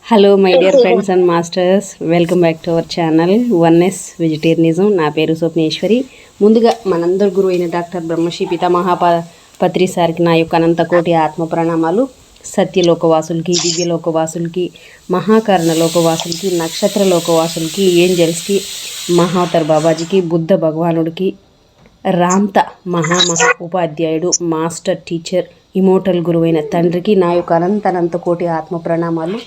Hello my dear friends and masters, welcome back to our channel oneness vegetarianism. నా పేరు స్వప్నేశ్వరి. ముందుగా మనందరి గురువు అయిన డాక్టర్ బ్రహ్మశ్రీ పితామహాపత్రి సార్కి నా యొక్క అనంతకోటి ఆత్మ ప్రణామాలు. సత్యలోకవాసులకి, దివ్యలోకవాసులకి, మహాకరణ లోకవాసులకి, నక్షత్ర లోకవాసులకి, ఏంజల్స్కి, మహావతర్ బాబాజీకి, బుద్ధ భగవానుడికి, రామ్త ఉపాధ్యాయుడు, మాస్టర్ టీచర్, ఇమోటల్ గురువైన తండ్రికి నా యొక్క అనంత కోటి ఆత్మ ప్రణామాలు.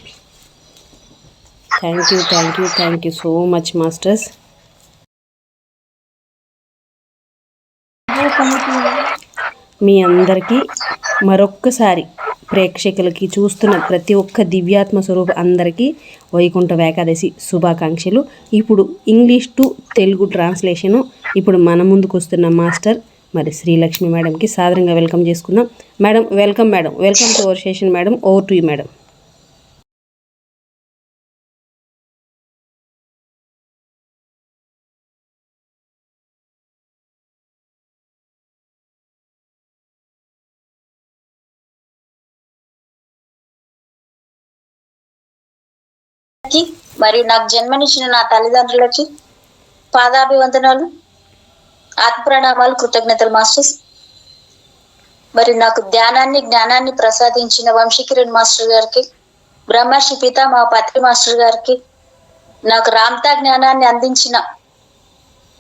Thank you so much masters. మీ అందరికీ మరొక్కసారి ప్రేక్షకులకి, చూస్తున్న ప్రతి ఒక్క దివ్యాత్మ స్వరూప అందరికీ వైకుంఠ ఏకాదశి శుభాకాంక్షలు. ఇప్పుడు ఇంగ్లీష్ టు తెలుగు ట్రాన్స్లేషను ఇప్పుడు మన ముందుకు వస్తున్న మాస్టర్ మరి శ్రీలక్ష్మి మేడంకి సాదరంగా వెల్కమ్ చేసుకుందాం. Madam welcome to our session madam. Over to you madam. మరియు నాకు జన్మనిచ్చిన నా తల్లిదండ్రులకి పాదాభివందనాలు, ఆత్మ ప్రణామాలు, కృతజ్ఞతలు మాస్టర్స్. మరి నాకు జ్ఞానాన్ని ప్రసాదించిన వంశీకిరణ్ మాస్టర్ గారికి, బ్రహ్మర్షి పితామహపత్రి మాస్టర్ గారికి, నాకు రామ్తా జ్ఞానాన్ని అందించిన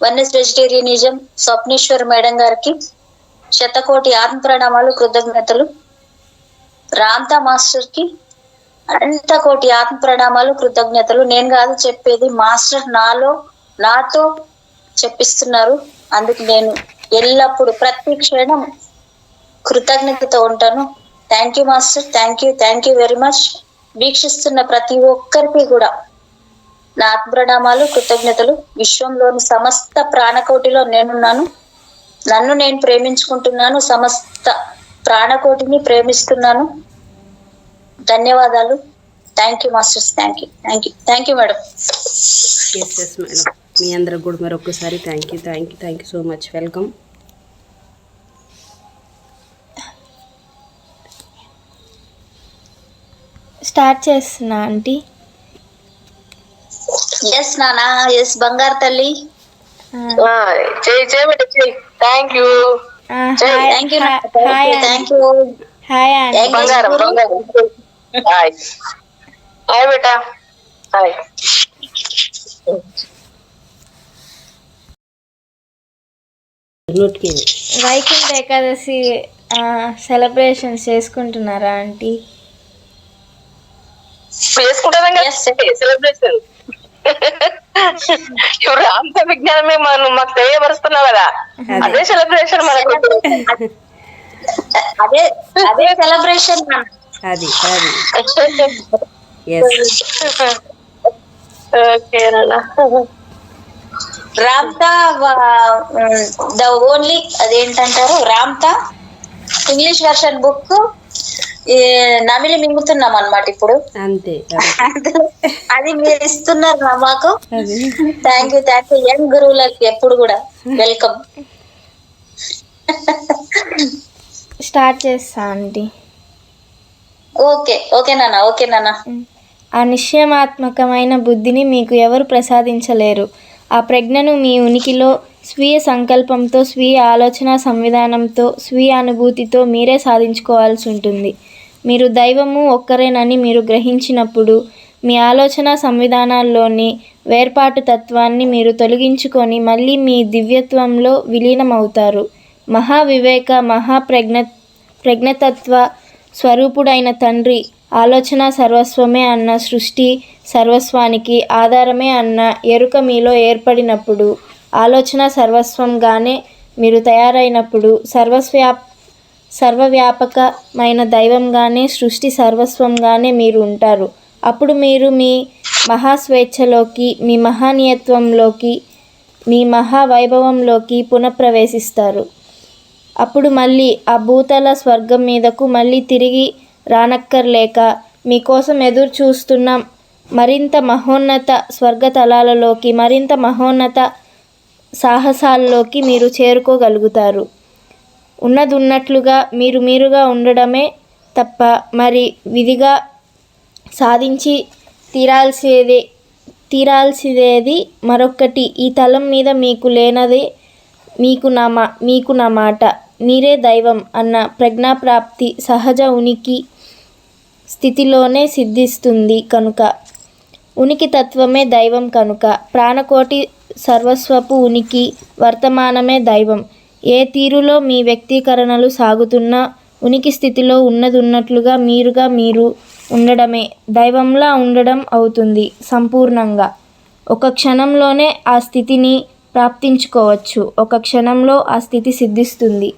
వన్నెస్ వెజిటేరియనిజం స్వప్నేశ్వర్ మేడం గారికి శతకోటి ఆత్మ ప్రణామాలు, కృతజ్ఞతలు. రామ్తా మాస్టర్ కి అనంత కోటి ఆత్మ ప్రణామాలు, కృతజ్ఞతలు. నేను కాదు చెప్పేది, మాస్టర్ నాతో చెప్పిస్తున్నారు. అందుకు నేను ఎల్లప్పుడూ ప్రతి క్షణం కృతజ్ఞతతో ఉంటాను. Thank you master, thank you very much. వీక్షిస్తున్న ప్రతి ఒక్కరికి కూడా నా ఆత్మ ప్రణామాలు, కృతజ్ఞతలు. విశ్వంలోని సమస్త ప్రాణకోటిలో నేనున్నాను. నన్ను నేను ప్రేమించుకుంటున్నాను, సమస్త ప్రాణకోటిని ప్రేమిస్తున్నాను. ధన్యవాదాలు. Thank you masters. Thank you madam. Yes madam, మీ అందరికి కూడా మరొకసారి thank you so much. Welcome. Start చేస్తున్నా ఆంటీ. ఎస్ నానా, ఎస్ బంగారు తల్లి. Thank you. Hi aunty. Hi బేటా. హాయ్. వైకుంఠ ఏకాదశి సెలబ్రేషన్స్ చేసుకుంటున్నారా ఆంటీ? చేసుకుంటాం కదా సెలబ్రేషన్. ఇప్పుడు రాంత విజ్ఞానమే మనం మాకు తెలియపరుస్తున్నావు కదా, అదే సెలబ్రేషన్ మనకు. అదే సెలబ్రేషన్. అది ఓకే నాన్న. రామ్తా ద ఓన్లీ అదేంటంటారు, రామ్తా ఇంగ్లీష్ వర్షన్ బుక్ నమిలి మింగుతున్నాం అన్నమాట ఇప్పుడు. అంతే, అది మీరు ఇస్తున్నారు మాకు. Thank you. యంగ్ గురువులకి ఎప్పుడు కూడా వెల్కమ్. స్టార్ట్ చేస్తా ఆంటీ. ఓకే నాన్న. ఆ నిశ్చయమాత్మకమైన బుద్ధిని మీకు ఎవరు ప్రసాదించలేరు. ఆ ప్రజ్ఞను మీ ఉనికిలో స్వీయ సంకల్పంతో, స్వీయ ఆలోచన సంవిధానంతో, స్వీయ అనుభూతితో మీరే సాధించుకోవాల్సి ఉంటుంది. మీరు దైవము ఒక్కరేనని మీరు గ్రహించినప్పుడు మీ ఆలోచన సంవిధానాల్లోని వేర్పాటు తత్వాన్ని మీరు తొలగించుకొని మళ్ళీ మీ దివ్యత్వంలో విలీనమవుతారు. మహావివేక ప్రజ్ఞతత్వ స్వరూపుడైన తండ్రి ఆలోచన సర్వస్వమే అన్న సృష్టి సర్వస్వానికి ఆధారమే అన్న ఎరుక మీలో ఏర్పడినప్పుడు, ఆలోచన సర్వస్వంగానే మీరు తయారైనప్పుడు, సర్వవ్యాపకమైన దైవంగానే, సృష్టి సర్వస్వంగానే మీరు ఉంటారు. అప్పుడు మీరు మీ మహాస్వేచ్ఛలోకి, మీ మహానీయత్వంలోకి, మీ మహావైభవంలోకి పునఃప్రవేశిస్తారు. అప్పుడు మళ్ళీ ఆ భూతల స్వర్గం మీదకు మళ్ళీ తిరిగి రానక్కర్లేక మీకోసం ఎదురు చూస్తున్న మరింత మహోన్నత స్వర్గతలాలలోకి, మరింత మహోన్నత సాహసాల్లోకి మీరు చేరుకోగలుగుతారు. ఉన్నదున్నట్లుగా మీరుగా ఉండడమే తప్ప మరి విధిగా సాధించి తీరాల్సిదేది మరొక్కటి ఈ తలం మీద మీకు లేనదే మీకు నా మాట, మీరే దైవం అన్న ప్రజ్ఞాప్రాప్తి సహజ ఉనికి స్థితిలోనే సిద్ధిస్తుంది కనుక, ఉనికి తత్వమే దైవం కనుక, ప్రాణకోటి సర్వస్వపు ఉనికి వర్తమానమే దైవం. ఏ తీరులో మీ వ్యక్తీకరణలు సాగుతున్నా ఉనికి స్థితిలో ఉన్నట్లుగా మీరు ఉండడమే దైవంలా ఉండడం అవుతుంది సంపూర్ణంగా. ఒక క్షణంలోనే ఆ స్థితిని ప్రాప్తించుకోవచ్చు, ఒక క్షణంలో ఆ స్థితి సిద్ధిస్తుంది.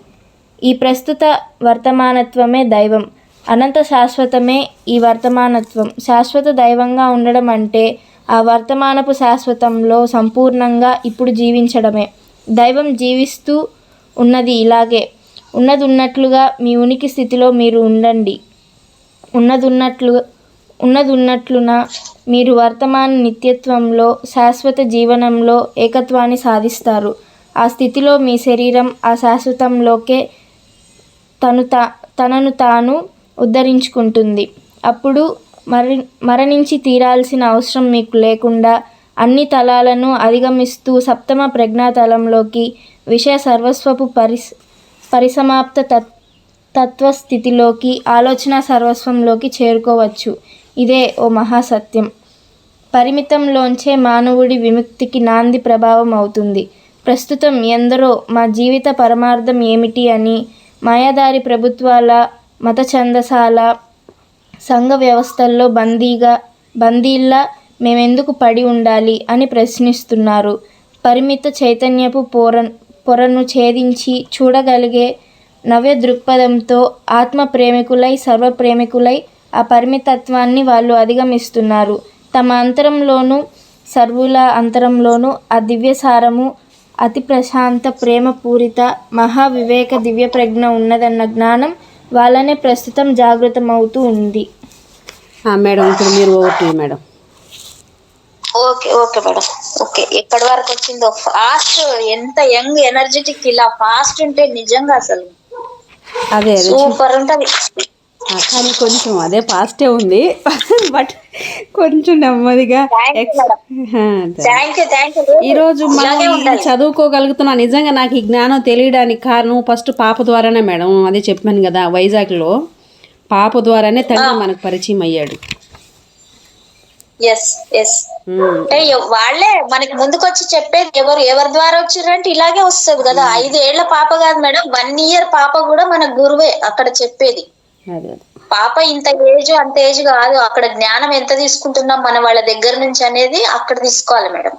ఈ ప్రస్తుత వర్తమానత్వమే దైవం, అనంత శాశ్వతమే ఈ వర్తమానత్వం. శాశ్వత దైవంగా ఉండడం అంటే ఆ వర్తమానపు శాశ్వతంలో సంపూర్ణంగా ఇప్పుడు జీవించడమే. దైవం జీవిస్తూ ఉన్నది ఇలాగే, ఉన్నట్లుగా మీ ఉనికి స్థితిలో మీరు ఉండండి. ఉన్నట్లున మీరు వర్తమాన నిత్యత్వంలో శాశ్వత జీవనంలో ఏకత్వాన్ని సాధిస్తారు. ఆ స్థితిలో మీ శరీరం ఆ శాశ్వతంలోకే తనను తాను ఉద్ధరించుకుంటుంది. అప్పుడు మరణించి తీరాల్సిన అవసరం మీకు లేకుండా అన్ని తలాలను అధిగమిస్తూ సప్తమ ప్రజ్ఞాతలంలోకి, విషయ సర్వస్వపు పరిసమాప్త తత్వస్థితిలోకి, ఆలోచన సర్వస్వంలోకి చేరుకోవచ్చు. ఇదే ఓ మహాసత్యం. పరిమితంలోంచే మానవుడి విముక్తికి నాంది ప్రభావం అవుతుంది. ప్రస్తుతం ఎందరో మా జీవిత పరమార్థం ఏమిటి అని మాయాదారి ప్రభుత్వాల, మత ఛందసాల, సంఘ వ్యవస్థల్లో బందీల్లా మేమెందుకు పడి ఉండాలి అని ప్రశ్నిస్తున్నారు. పరిమిత చైతన్యపు పొరను ఛేదించి చూడగలిగే నవ్య దృక్పథంతో ఆత్మ ప్రేమికులై, సర్వప్రేమికులై ఆ పరిమితత్వాన్ని వాళ్ళు అధిగమిస్తున్నారు. తమ అంతరంలోనూ, సర్వుల అంతరంలోనూ ఆ దివ్యసారము, అతి ప్రశాంత ప్రేమపూరిత మహావివేక దివ్యప్రజ్ఞ ఉన్నదన్న జ్ఞానం వాళ్ళనే ప్రస్తుతం జాగృతమవుతూ ఉంది. మేడం ఇప్పుడు మీరు ఒకటి మేడం. Okay madam. ఓకే, ఎక్కడి వరకు వచ్చిందో ఫాస్ట్, ఎంత యంగ్ ఎనర్జెటిక్, ఇలా ఫాస్ట్ ఉంటే నిజంగా అసలు అదే సూపర్ ఉంటది. కానీ కొంచెం అదే ఫాస్టే ఉంది, బట్ కొంచెం నెమ్మదిగా. ఈరోజు మనం ఇది చదువుకోగలుగుతున్నాం నిజంగా. నాకు ఈ జ్ఞానం తెలియడానికి కారణం ఫస్ట్ పాప ద్వారానే మేడం. అదే చెప్పాను కదా, వైజాగ్లో పాప ద్వారానే తండ్రి మనకు పరిచయం అయ్యాడు. వాళ్ళే మనకి ముందుకొచ్చి చెప్పేది. ఎవరి ద్వారా వచ్చిర్రంటే ఇలాగే వస్తుంది కదా. 5 ఏళ్ల పాప కాదు మేడం, 1 year పాప కూడా మన గురువే అక్కడ చెప్పేది. పాప ఇంత ఏజ్ అంత ఏజ్ కాదు, అక్కడ జ్ఞానం ఎంత తీసుకుంటున్నాం మన వాళ్ళ దగ్గర నుంచి అనేది అక్కడ తీసుకోవాలి madam.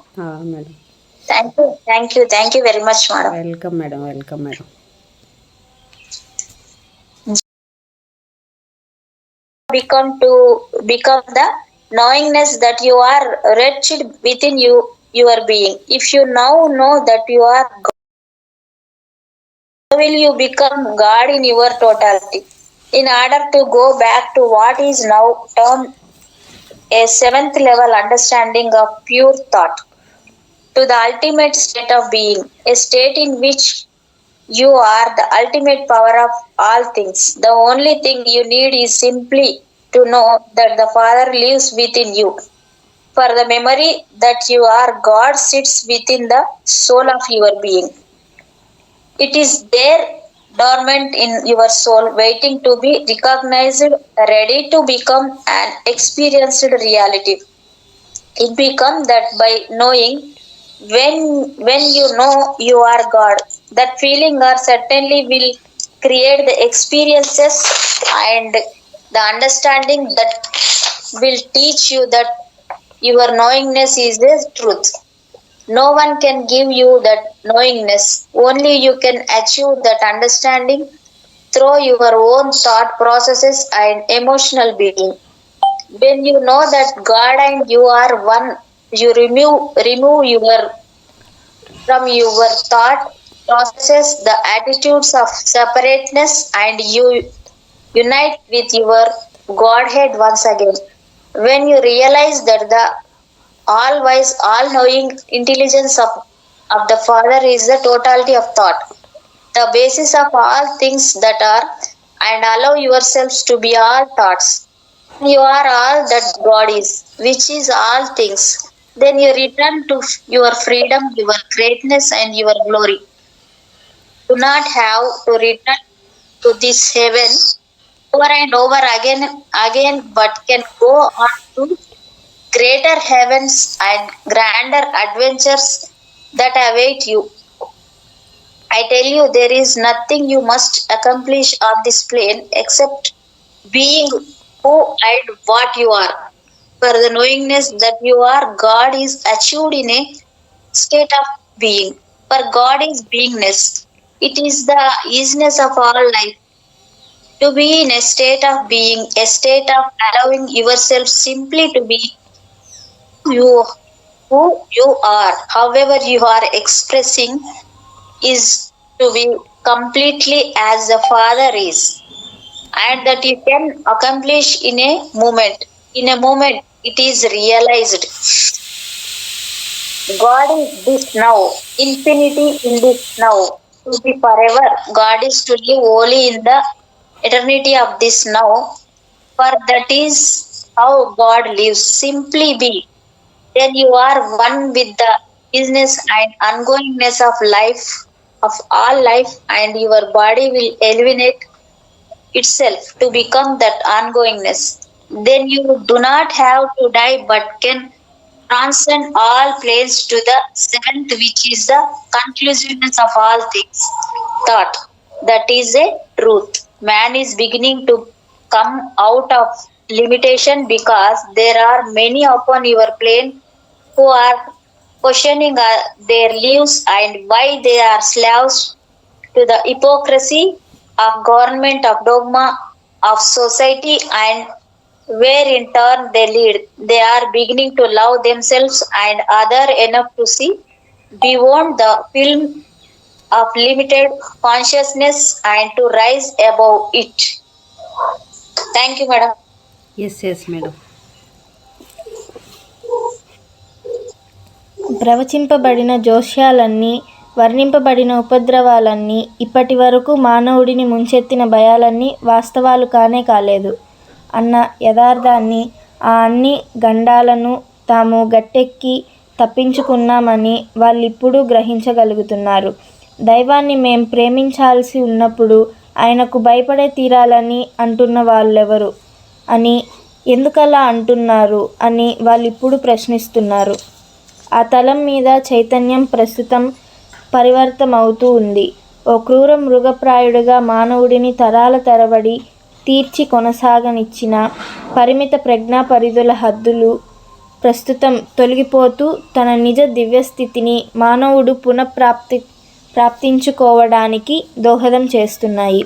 Thank you very much madam. Welcome madam. become the knowingness that you are wretched within you, your being. If you now know that you are God, how will you become God in your totality? In order to go back to what is now termed a 7th level understanding of pure thought, to the ultimate state of being, a state in which you are the ultimate power of all things. The only thing you need is simply to know that the Father lives within you. For the memory that you are God sits within the soul of your being. It is there, dormant in your soul, waiting to be recognized, ready to become an experienced reality. It becomes that by knowing, when you know you are God, that feeling or certainly will create the experiences and the understanding that will teach you that your knowingness is the truth. No one can give you that knowingness. Only you can achieve that understanding through your own thought processes and emotional being. When you know that God and you are one, you remove from your thought processes the attitudes of separateness and you unite with your Godhead once again. When you realize that the all-wise, all-knowing intelligence of the Father is the totality of thought, the basis of all things that are, and allow yourselves to be all thoughts. You are all that God is, which is all things. Then you return to your freedom, your greatness, and your glory. Do not have to return to this heaven over and over again, but can go on to greater heavens and grander adventures that await you. I tell you, there is nothing you must accomplish on this plane except being who and what you are. For the knowingness that you are God is achieved in a state of being. For God is beingness. It is the isness of all life. To be in a state of being, a state of allowing yourself simply to be you who you are, however you are expressing, is to be completely as the Father is, and that you can accomplish in a moment. In a moment, it is realized. God is this now, infinity in this now, to be forever. God is to live only in the eternity of this now, for that is how God lives. Simply be. Then you are one with the business and ongoingness of life, of all life, and your body will eliminate itself to become that ongoingness. Then you do not have to die but can transcend all planes to the seventh, which is the conclusiveness of all things. Thought. That is a truth. Man is beginning to come out of limitation because there are many upon your plane who are questioning their lives and why they are slaves to the hypocrisy of government, of dogma, of society, and where in turn they lead. They are beginning to love themselves and other enough to see beyond the film of limited consciousness and to rise above it. Thank you, madam. Yes madam. ప్రవచింపబడిన జోస్యాలన్నీ, వర్ణింపబడిన ఉపద్రవాలన్నీ, ఇప్పటి వరకు మానవుడిని ముంచెత్తిన భయాలన్నీ వాస్తవాలు కానే కాలేదు అన్న యథార్థాన్ని, ఆ అన్ని గండాలను తాము గట్టెక్కి తప్పించుకున్నామని వాళ్ళిప్పుడు గ్రహించగలుగుతున్నారు. దైవాన్ని మేం ప్రేమించాల్సి ఉన్నప్పుడు ఆయనకు భయపడే తీరాలని అంటున్న వాళ్ళెవరు అని, ఎందుకలా అంటున్నారు అని వాళ్ళిప్పుడు ప్రశ్నిస్తున్నారు. ఆ తలం మీద చైతన్యం ప్రస్తుతం పరివర్తమవుతూ ఉంది. ఓ క్రూర మృగప్రాయుడుగా మానవుడిని తరాల తరబడి తీర్చి కొనసాగనిచ్చిన పరిమిత ప్రజ్ఞా పరిధుల హద్దులు ప్రస్తుతం తొలగిపోతూ తన నిజ దివ్యస్థితిని మానవుడు ప్రాప్తించుకోవడానికి దోహదం చేస్తున్నాయి.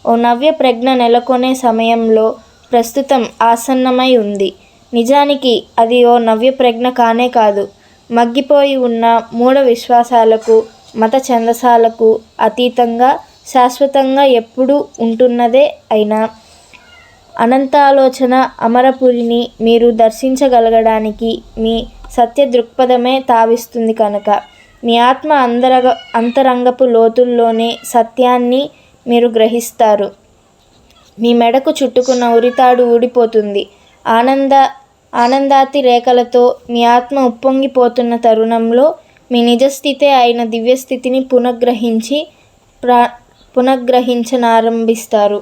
ఓ నవ్య ప్రజ్ఞ నెలకొనే సమయంలో ప్రస్తుతం ఆసన్నమై ఉంది. నిజానికి అది ఓ నవ్య ప్రజ్ఞ కానే కాదు. మగ్గిపోయి ఉన్న మూఢ విశ్వాసాలకు, మత ఛందసాలకు అతీతంగా శాశ్వతంగా ఎప్పుడూ ఉంటున్నదే అయినా అనంతాలోచన అమరపురిని మీరు దర్శించగలగడానికి మీ సత్య దృక్పథమే తావిస్తుంది కనుక మీ ఆత్మ అంతరంగపు లోతుల్లోనే సత్యాన్ని మీరు గ్రహిస్తారు. మీ మెడకు చుట్టుకున్న ఉరితాడు ఊడిపోతుంది. ఆనందాతి రేఖలతో మీ ఆత్మ ఉప్పొంగిపోతున్న తరుణంలో మీ నిజస్థితే అయిన దివ్యస్థితిని పునఃగ్రహించనారంభిస్తారు.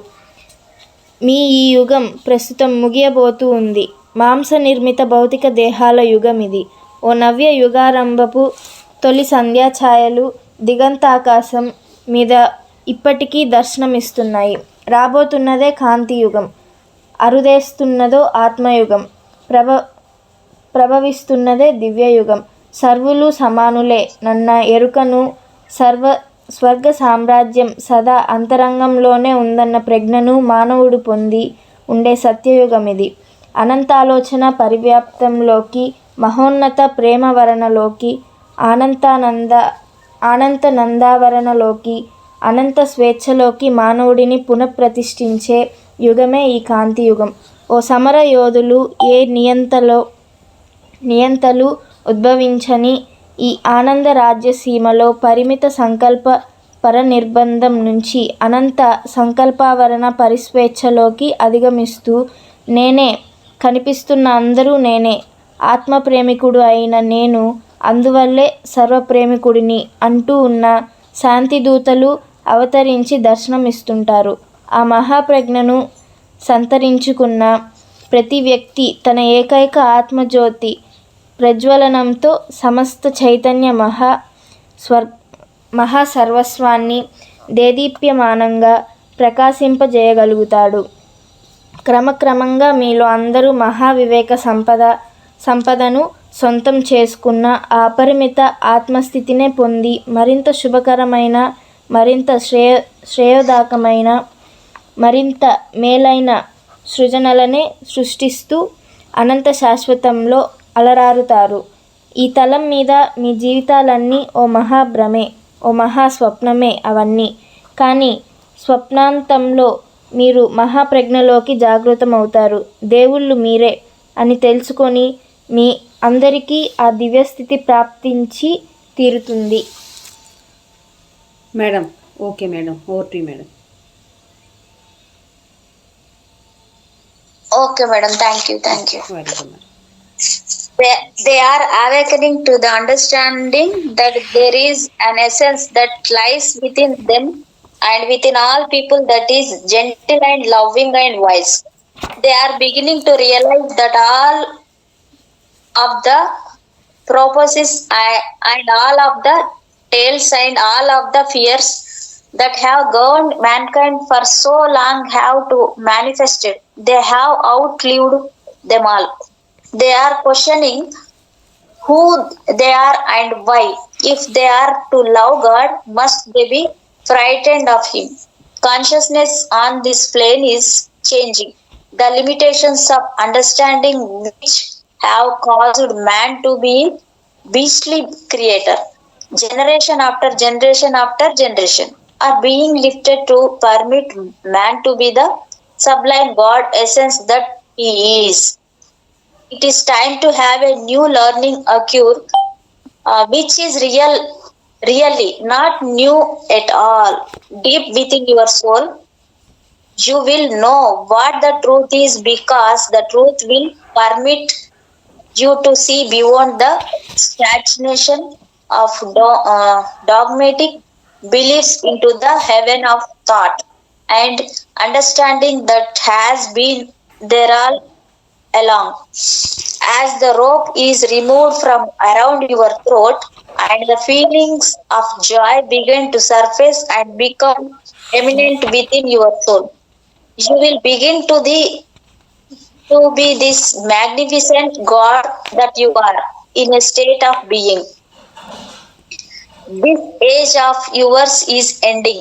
మీ ఈ యుగం ప్రస్తుతం ముగియబోతూ ఉంది. మాంస నిర్మిత భౌతిక దేహాల యుగం ఇది. ఓ నవ్య యుగారంభపు తొలి సంధ్యాఛాయలు దిగంతాకాశం మీద ఇప్పటికీ దర్శనమిస్తున్నాయి. రాబోతున్నదే కాంతియుగం. అరుదేస్తున్నదో ఆత్మయుగం. ప్రభవిస్తున్నదే దివ్యయుగం. సర్వులు సమానులే నన్న ఎరుకను, స్వర్గ సామ్రాజ్యం సదా అంతరంగంలోనే ఉందన్న ప్రజ్ఞను మానవుడు పొంది ఉండే సత్యయుగమిది. అనంతాలోచన పరివ్యాప్తంలోకి, మహోన్నత ప్రేమవరణలోకి, అనంతనందావరణలోకి, అనంత స్వేచ్ఛలోకి మానవుడిని పునఃప్రతిష్ఠించే యుగమే ఈ కాంతియుగం. ఓ సమర యోధులు, ఏ నియంతలు ఉద్భవించని ఈ ఆనంద రాజ్యసీమలో పరిమిత సంకల్ప పరనిర్బంధం నుంచి అనంత సంకల్పావరణ పరిస్వేచ్ఛలోకి అధిగమిస్తూ నేనే, కనిపిస్తున్న అందరూ నేనే, ఆత్మప్రేమికుడు అయిన నేను అందువల్లే సర్వప్రేమికుడిని అంటూ ఉన్న శాంతిదూతలు అవతరించి దర్శనమిస్తుంటారు. ఆ మహాప్రజ్ఞను సంతరించుకున్న ప్రతి వ్యక్తి తన ఏకైక ఆత్మజ్యోతి ప్రజ్వలనంతో సమస్త చైతన్య మహాసర్వస్వాన్ని దేదీప్యమానంగా ప్రకాశింపజేయగలుగుతాడు. క్రమక్రమంగా మీలో అందరూ మహావివేక సంపదను సొంతం చేసుకున్న ఆ అపరిమిత ఆత్మస్థితినే పొంది మరింత శుభకరమైన, మరింత శ్రేయోదాయకమైన, మరింత మేలైన సృజనలనే సృష్టిస్తూ అనంత శాశ్వతంలో అలరారుతారు. ఈ తలం మీద మీ జీవితాలన్నీ ఓ మహాభ్రమే, ఓ మహాస్వప్నమే అవన్నీ. కానీ స్వప్నాంతంలో మీరు మహాప్రజ్ఞలోకి జాగృతమవుతారు. దేవుళ్ళు మీరే అని తెలుసుకొని మీ అందరికీ ఆ దివ్యస్థితి ప్రాప్తించి తీరుతుంది. Madam, okay madam, over to madam. Okay, madam. Thank you. Welcome madam. They are awakening to the understanding that there is an essence that lies within them and within all people that is gentle and loving and wise. They are beginning to realize that all of the purposes and all of the tales and all of the fears that have governed mankind for so long have to manifested. They have outlived them all. They are questioning who they are and why. If they are to love God, must they be frightened of Him? Consciousness on this plane is changing. The limitations of understanding which have caused man to be beastly creator, generation after generation, are being lifted to permit man to be the sublime God essence that he is. It is time to have a new learning occur, which is really not new at all. Deep within your soul, you will know what the truth is, because the truth will permit you to see beyond the stagnation of dogmatic beliefs into the heaven of thought and understanding that has been there all along. As the rope is removed from around your throat and the feelings of joy begin to surface and become eminent within your soul, you will begin to be this magnificent God that you are in a state of being. This age of yours is ending.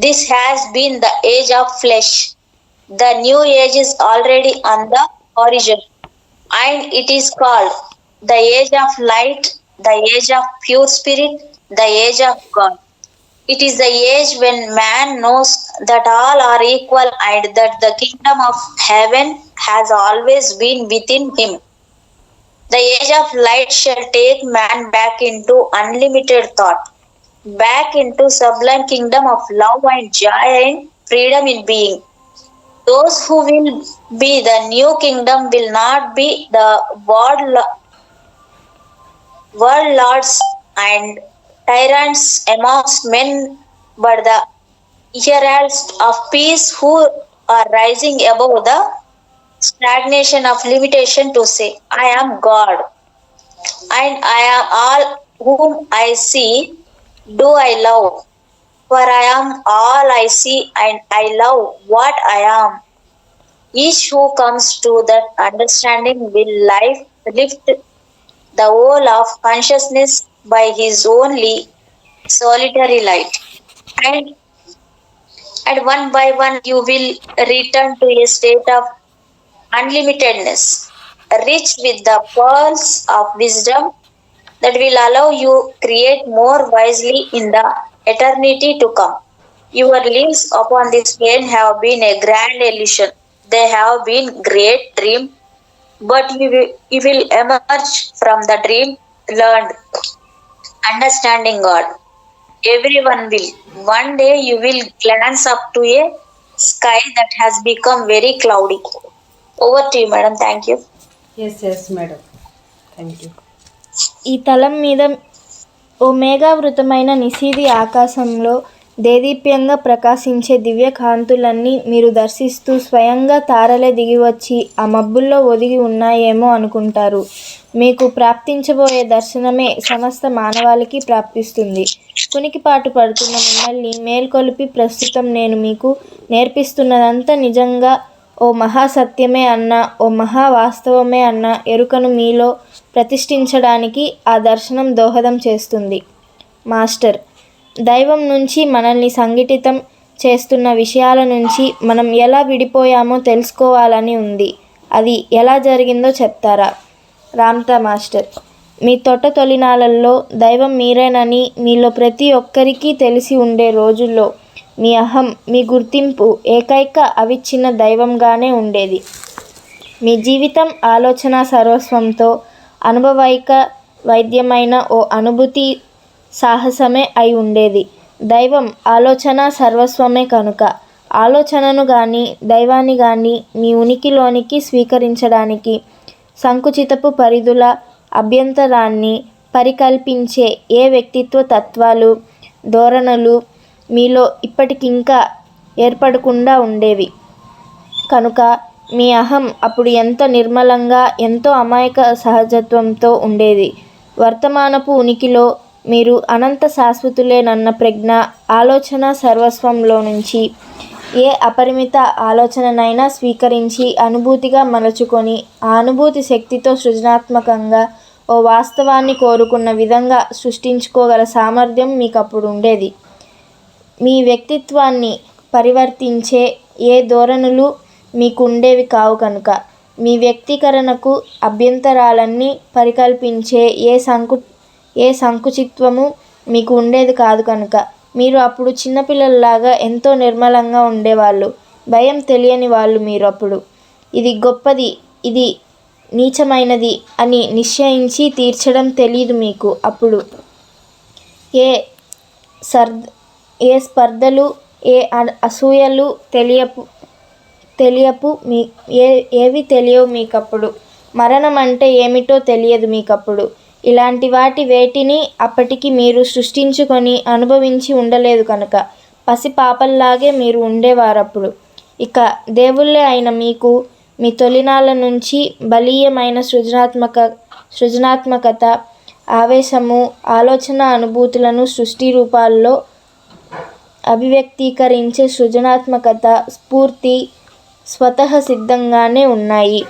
This has been the age of flesh. The new age is already on the horizon, and it is called the age of light, the age of pure spirit, the age of God. It is the age when man knows that all are equal and that the kingdom of heaven has always been within him. The age of light shall take man back into unlimited thought, back into sublime kingdom of love and joy and freedom in being. Those who will be the new kingdom will not be the world lords and tyrants amongst men, but the heralds of peace who are rising above the stagnation of limitation to say, I am God, and I am all whom I see, do I love. For I am all I see, and I love what I am. Each who comes to that understanding will lift the whole of consciousness by his only solitary light. And one by one you will return to a state of unlimitedness, rich with the pearls of wisdom that will allow you create more wisely in the eternity to come. Your lives upon this plane have been a grand illusion. They have been great dream, but you will emerge from the dream learned, understanding God. Everyone will. One day you will glance up to a sky that has become very cloudy. Over to you, madam. Thank you. Yes madam, thank you. ఈ తలం మీద ఓ మేఘావృతమైన నిశీది ఆకాశంలో దేదీప్యంగా ప్రకాశించే దివ్య కాంతులన్నీ మీరు దర్శిస్తూ స్వయంగా తారలే దిగివచ్చి ఆ మబ్బుల్లో ఒదిగి ఉన్నాయేమో అనుకుంటారు. మీకు ప్రాప్తించబోయే దర్శనమే సమస్త మానవాళికి ప్రాప్తిస్తుంది. కునికిపాటు పడుతున్న మిమ్మల్ని మేల్కొలిపి ప్రస్తుతం నేను మీకు నేర్పిస్తున్నదంతా నిజంగా ఓ మహాసత్యమే అన్న, ఓ మహావాస్తవమే అన్న ఎరుకను మీలో ప్రతిష్ఠించడానికి ఆ దర్శనం దోహదం చేస్తుంది. మాస్టర్, దైవం నుంచి మనల్ని సంఘటితం చేస్తున్న విషయాల నుంచి మనం ఎలా విడిపోయామో తెలుసుకోవాలని ఉంది. అది ఎలా జరిగిందో చెప్తారా? రామ్తా మాస్టర్, మీ తొలినాళ్ళల్లో దైవం మీరేనని మీలో ప్రతి ఒక్కరికి తెలిసి ఉండే రోజుల్లో మీ అహం, మీ గుర్తింపు ఏకైక అవిచ్ఛిన్న దైవంగానే ఉండేది. మీ జీవితం ఆలోచన సర్వస్వంతో అనుభవైక వైద్యమైన ఓ అనుభూతి సాహసమే అయి ఉండేది. దైవం ఆలోచన సర్వస్వమే కనుక ఆలోచనను కానీ దైవాన్ని కానీ మీ ఉనికిలోనికి స్వీకరించడానికి సంకుచితపు పరిధుల అభ్యంతరాన్ని పరికల్పించే ఏ వ్యక్తిత్వ తత్వాలు, ధోరణులు మీలో ఇప్పటికింకా ఏర్పడకుండా ఉండేవి. కనుక మీ అహం అప్పుడు ఎంతో నిర్మలంగా, ఎంతో అమాయక సహజత్వంతో ఉండేది. వర్తమానపు ఉనికిలో మీరు అనంత శాశ్వతులేనన్న ప్రజ్ఞ, ఆలోచన సర్వస్వంలో నుంచి ఏ అపరిమిత ఆలోచననైనా స్వీకరించి అనుభూతిగా మలచుకొని ఆ అనుభూతి శక్తితో సృజనాత్మకంగా ఓ వాస్తవాన్ని కోరుకున్న విధంగా సృష్టించుకోగల సామర్థ్యం మీకప్పుడు ఉండేది. మీ వ్యక్తిత్వాన్ని పరివర్తించే ఏ ధోరణులు మీకు ఉండేవి కావు కనుక మీ వ్యక్తీకరణకు అభ్యంతరాలన్నీ పరికల్పించే ఏ సంకుచిత్వము మీకు ఉండేది కాదు కనుక మీరు అప్పుడు చిన్నపిల్లల్లాగా ఎంతో నిర్మలంగా ఉండేవాళ్ళు. భయం తెలియని వాళ్ళు మీరు అప్పుడు. ఇది గొప్పది, ఇది నీచమైనది అని నిశ్చయించి తీర్చడం తెలీదు మీకు అప్పుడు. ఏ స్పర్ధలు, ఏ అసూయలు ఏవి తెలియవు మీకప్పుడు. మరణం అంటే ఏమిటో తెలియదు మీకప్పుడు. ఇలాంటి వేటిని అప్పటికి మీరు సృష్టించుకొని అనుభవించి ఉండలేదు కనుక పసిపాపల్లాగే మీరు ఉండేవారప్పుడు. ఇక దేవుళ్ళే అయిన మీకు మీ తొలినాళ్ళ నుంచి బలీయమైన సృజనాత్మకత, ఆవేశము, ఆలోచన అనుభూతులను సృష్టి రూపాల్లో అభివ్యక్తీకరించే సృజనాత్మకత, స్ఫూర్తి స్వతః సిద్ధంగానే ఉన్నాయి.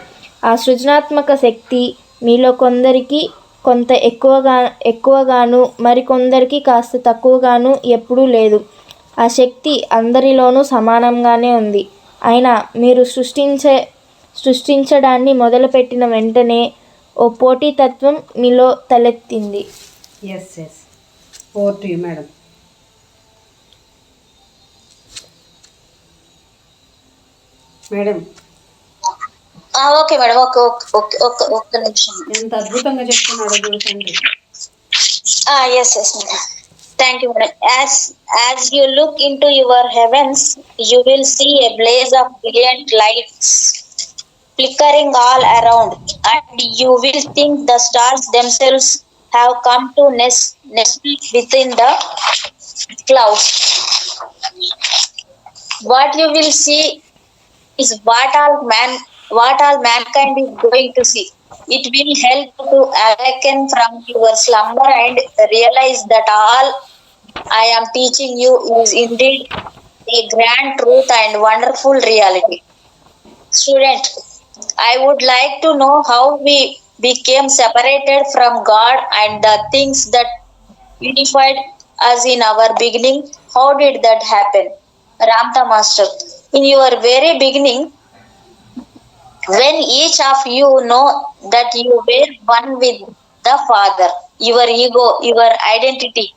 ఆ సృజనాత్మక శక్తి మీలో కొందరికి కొంత ఎక్కువగాను మరికొందరికి కాస్త తక్కువగాను ఎప్పుడూ లేదు. ఆ శక్తి అందరిలోనూ సమానంగానే ఉంది. అయినా మీరు సృష్టించడాన్ని మొదలుపెట్టిన వెంటనే ఓ పోటీతత్వం మీలో తలెత్తింది. Yes over to you madam. Madam, okay madam. ఒక్క నిమిషం. ఎంత అద్భుతంగా చెప్తున్నాడో చూడండి. Yes, madam. Thank you, madam. As you look into your heavens, you will see a blaze of brilliant lights flickering all around, and you will think the stars themselves have come to nest within the clouds. What you will see is what all mankind is going to see. It will help to awaken from your slumber and realize that all I am teaching you is indeed a grand truth and wonderful reality. Student, I would like to know how we became separated from God and the things that unified us in our beginning. How did that happen? Ramta Master, in your very beginning, when each of you know that you were one with the Father, your ego, your identity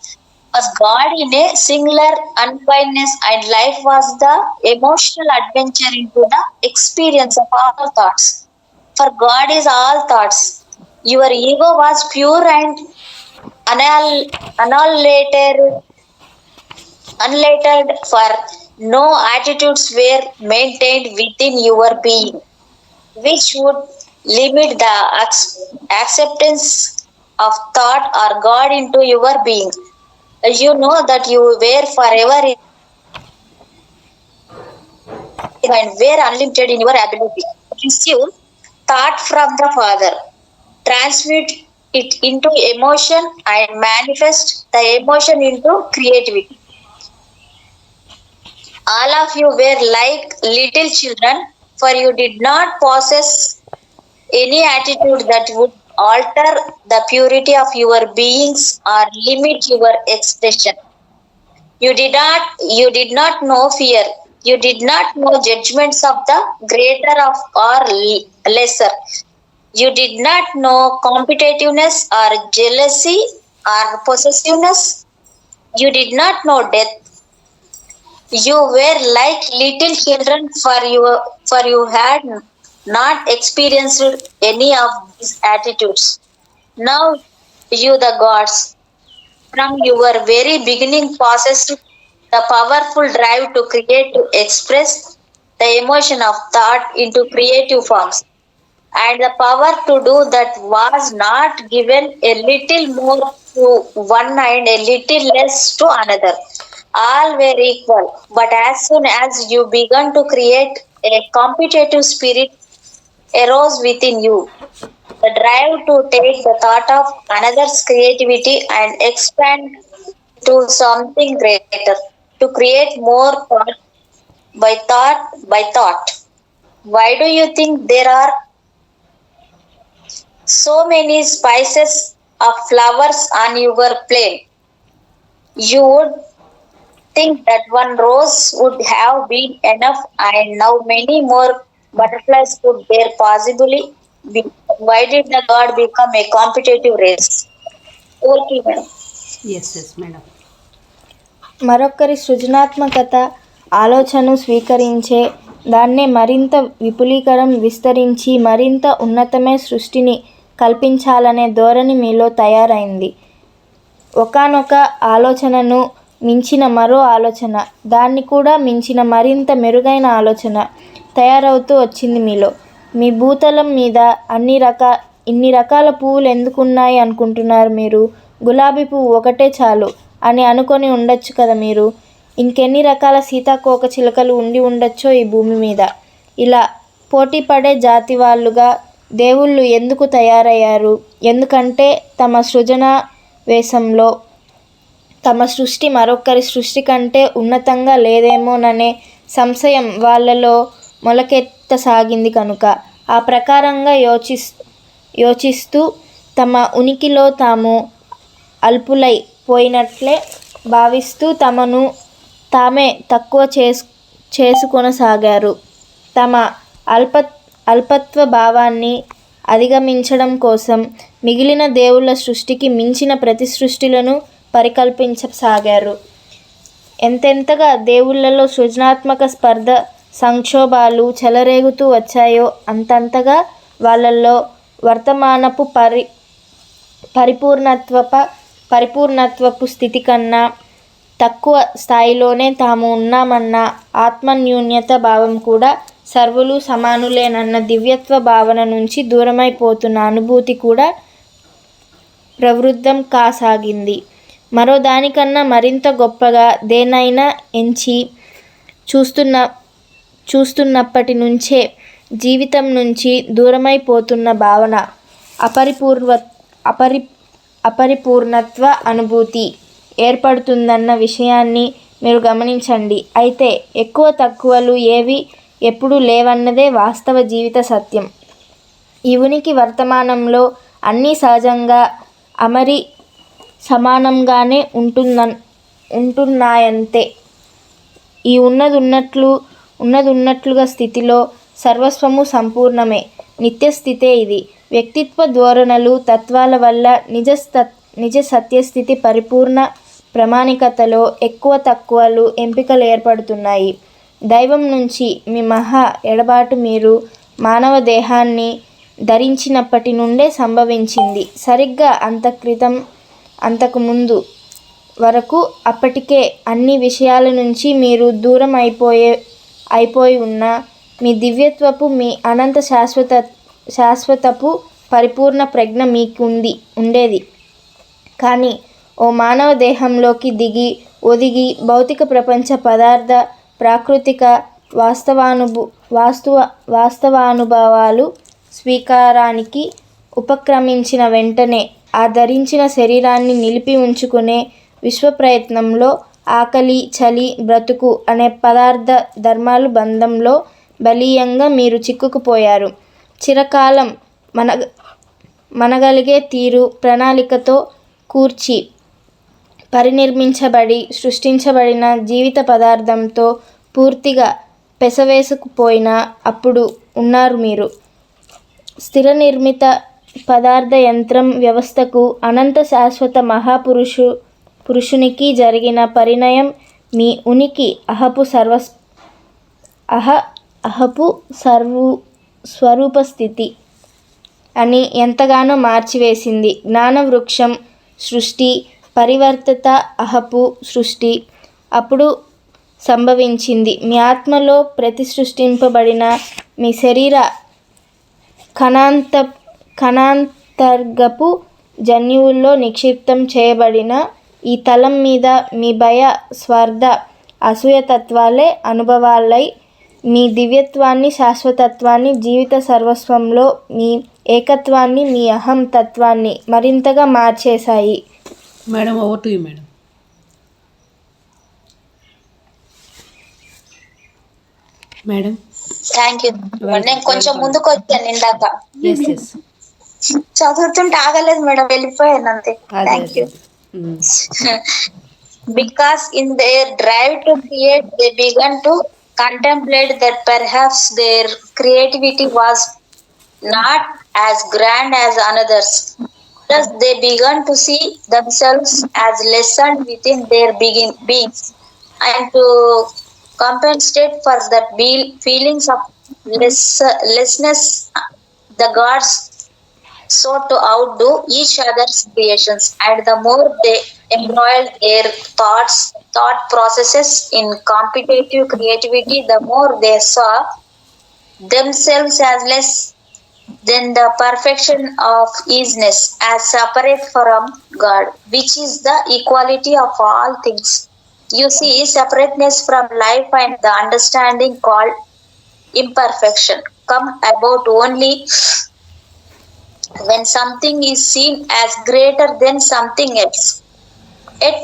was God in a singular unconsciousness, and life was the emotional adventure into the experience of all thoughts. For God is all thoughts. Your ego was pure and unlettered, for no attitudes were maintained within your being. which would limit the acceptance of thought or God into your being. You know that you were forever and were unlimited in your ability to receive thought from the Father, transmute it into emotion, and manifest the emotion into creativity. All of you were like little children, for you did not possess any attitude that would alter the purity of your beings or limit your expression. You did not know fear. You did not know judgments of the greater of or lesser. You did not know competitiveness or jealousy or possessiveness. You did not know death. You were like little children, for you had not experienced any of these attitudes. Now you the gods, from your very beginning possessed the powerful drive to create, to express the emotion of thought into creative forms, and the power to do that was not given a little more to one and a little less to another. All were equal, but as soon as you began to create, a competitive spirit arose within you, the drive to take the thought of another's creativity and expand to something greater, to create more thought by thought by thought. Why do you think there are so many spices of flowers on your plate? You would think that one rose would have been enough, and now many more butterflies could there possibly be. Why did the God become a competitive race? Okay, madam. Yes yes madam. మరొకరి సృజనాత్మకత ఆలోచనను స్వీకరించే దాన్నే మరింత విస్తరించి మరింత ఉన్నతమైన సృష్టిని కల్పించాలనే ధోరణి మీలో తయారైంది. ఒకానొక ఆలోచనను మించిన మరో ఆలోచన, దాన్ని కూడా మించిన మరింత మెరుగైన ఆలోచన తయారవుతూ వచ్చింది మీలో. మీ భూతలం మీద ఇన్ని రకాల పువ్వులు ఎందుకున్నాయి అనుకుంటున్నారు మీరు? గులాబీ పువ్వు ఒకటే చాలు అని అనుకొని ఉండొచ్చు కదా మీరు. ఇంకెన్ని రకాల సీతాకోక చిలుకలు ఉండి ఉండొచ్చో ఈ భూమి మీద. ఇలా పోటీపడే జాతి వాళ్ళుగా దేవుళ్ళు ఎందుకు తయారయ్యారు? ఎందుకంటే తమ సృజనావేశంలో తమ సృష్టి మరొకరి సృష్టి కంటే ఉన్నతంగా లేదేమోననే సంశయం వాళ్ళలో మొలకెత్తసాగింది కనుక. ఆ ప్రకారంగా యోచిస్తూ తమ ఉనికిలో తాము అల్పులై పోయినట్లే భావిస్తూ తమను తామే తక్కువ చేసుకొనసాగారు. తమ అల్పత్వ భావాన్ని అధిగమించడం కోసం మిగిలిన దేవుళ్ళ సృష్టికి మించిన ప్రతి సృష్టిలను పరికల్పించసాగారు. ఎంతెంతగా దేవుళ్ళలో సృజనాత్మక స్పర్ధ సంక్షోభాలు చెలరేగుతూ వచ్చాయో అంతంతగా వాళ్ళల్లో వర్తమానపు పరిపూర్ణత్వపు స్థితి కన్నా తక్కువ స్థాయిలోనే తాము ఉన్నామన్న ఆత్మన్యూన్యత భావం కూడా, సర్వులు సమానులేనన్న దివ్యత్వ భావన నుంచి దూరమైపోతున్న అనుభూతి కూడా ప్రవృద్ధం కాసాగింది. మరో దానికన్నా మరింత గొప్పగా దేన్నైనా ఎంచి చూస్తున్నప్పటి నుంచే జీవితం నుంచి దూరమైపోతున్న భావన, అపరిపూర్ణత్వ అనుభూతి ఏర్పడుతుందన్న విషయాన్ని మీరు గమనించండి. అయితే ఎక్కువ తక్కువలు ఏవి ఎప్పుడూ లేవన్నదే వాస్తవ జీవిత సత్యం. ఈ ఉనికి వర్తమానంలో అన్నీ సహజంగా అమరి సమానంగానే ఉంటున్నాయంతే. ఈ ఉన్నదున్నట్లుగా స్థితిలో సర్వస్వము సంపూర్ణమే, నిత్యస్థితే ఇది. వ్యక్తిత్వ ధోరణులు తత్వాల వల్ల నిజ సత్యస్థితి పరిపూర్ణ ప్రామాణికతలో ఎక్కువ తక్కువలు ఎంపికలు ఏర్పడుతున్నాయి. దైవం నుంచి మీ మహా ఎడబాటు మీరు మానవ దేహాన్ని ధరించినప్పటి నుండే సంభవించింది. సరిగ్గా అంతకు ముందు వరకు అప్పటికే అన్ని విషయాల నుంచి మీరు దూరం అయిపోయి ఉన్న మీ దివ్యత్వపు మీ అనంత శాశ్వతపు పరిపూర్ణ ప్రజ్ఞ మీకు ఉండేది. కానీ ఓ మానవ దేహంలోకి ఒదిగి భౌతిక ప్రపంచ పదార్థ ప్రాకృతిక వాస్తవానుభవాలు స్వీకారానికి ఉపక్రమించిన వెంటనే ఆ ధరించిన శరీరాన్ని నిలిపి ఉంచుకునే విశ్వప్రయత్నంలో ఆకలి, చలి, బ్రతుకు అనే పదార్థ ధర్మాలు బంధంలో బలీయంగా మీరు చిక్కుకుపోయారు. చిరకాలం మనగలిగే తీరు ప్రణాళికతో కూర్చి పరినిర్మించబడి సృష్టించబడిన జీవిత పదార్థంతో పూర్తిగా పెసవేసుకుపోయిన అప్పుడు ఉన్నారు మీరు. స్థిర నిర్మిత పదార్థ యంత్రం వ్యవస్థకు అనంత శాశ్వత పురుషునికి జరిగిన పరిణయం మీ ఉనికి అహపు స్వరూపస్థితి అని ఎంతగానో మార్చివేసింది. జ్ఞానవృక్షం సృష్టి పరివర్తిత అహపు సృష్టి అప్పుడు సంభవించింది. మీ ఆత్మలో ప్రతిసృష్టింపబడిన మీ శరీర కణాంతర్గపు జన్యువుల్లో నిక్షిప్తం చేయబడిన ఈ తలం మీద మీ భయ, స్వార్థ, అసూయతత్వాలే అనుభవాలై మీ దివ్యత్వాన్ని, శాశ్వతత్వాన్ని, జీవిత సర్వస్వంలో మీ ఏకత్వాన్ని, మీ అహం తత్వాన్ని మరింతగా మార్చేశాయి. Madam, over to you madam. Madam, thank you. నేను కొంచెం ముందుకు వచ్చాను ఇందాక, చదువుతుంటే ఆగలేదు మేడం, వెళ్ళిపోయాను అంతే. Thank you. Because in their drive to create, they began to contemplate that perhaps their creativity was not as grand as another's. Thus, they began to see themselves as lessened within their beings, and to compensate for that feelings of lessness, the gods sought to outdo each other's creations, and the more they embroiled their thought processes in competitive creativity, the more they saw themselves as less than the perfection of easiness, as separate from God, which is the equality of all things. You see, separateness from life and the understanding called imperfection come about only when something is seen as greater than something else. Yet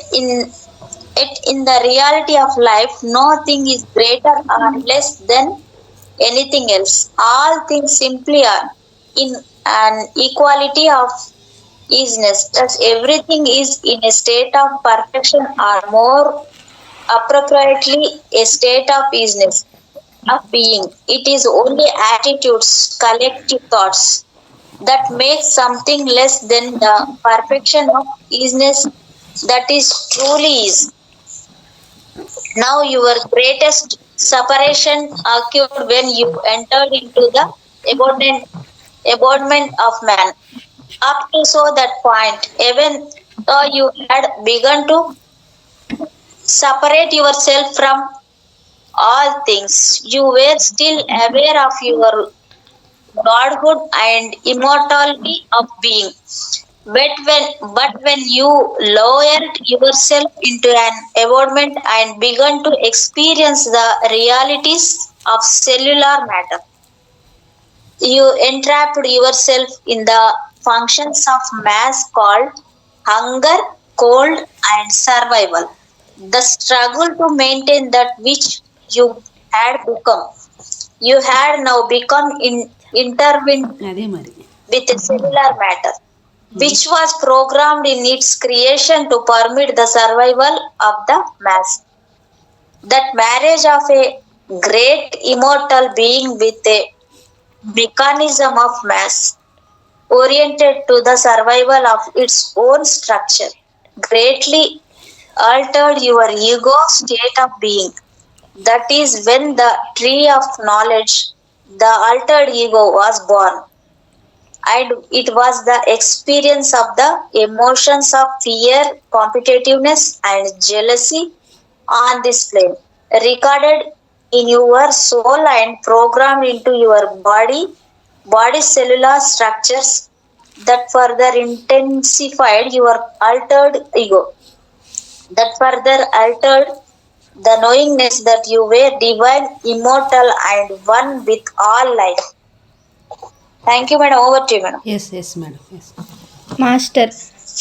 in the reality of life, nothing is greater or less than anything else. All things simply are in an equality of easiness. Thus, everything is in a state of perfection, or more appropriately, a state of easiness, of being. It is only attitudes, collective thoughts, that make something less than the perfection of easiness that is truly is. Now your greatest separation occurred when you entered into the abandonment of man. Up to so that point, even though you had begun to separate yourself from all things, you were still aware of your godhood and immortality of being. But when you lowered yourself into an environment and began to experience the realities of cellular matter, you entrapped yourself in the functions of mass called hunger, cold, and survival. The struggle to maintain that which you had become. You had now become intertwined with cellular matter, which was programmed in its creation to permit the survival of the mass. That marriage of a great immortal being with a mechanism of mass oriented to the survival of its own structure greatly altered your ego state of being. That is when the tree of knowledge, the altered ego, was born. And it was the experience of the emotions of fear, competitiveness, and jealousy on this plane, recorded in your soul and programmed into your body cellular structures that further intensified your altered ego, that further altered the knowingness that you were divine, immortal, and one with all life. Thank you, madam. Over to you, madam. Yes madam yes. Master,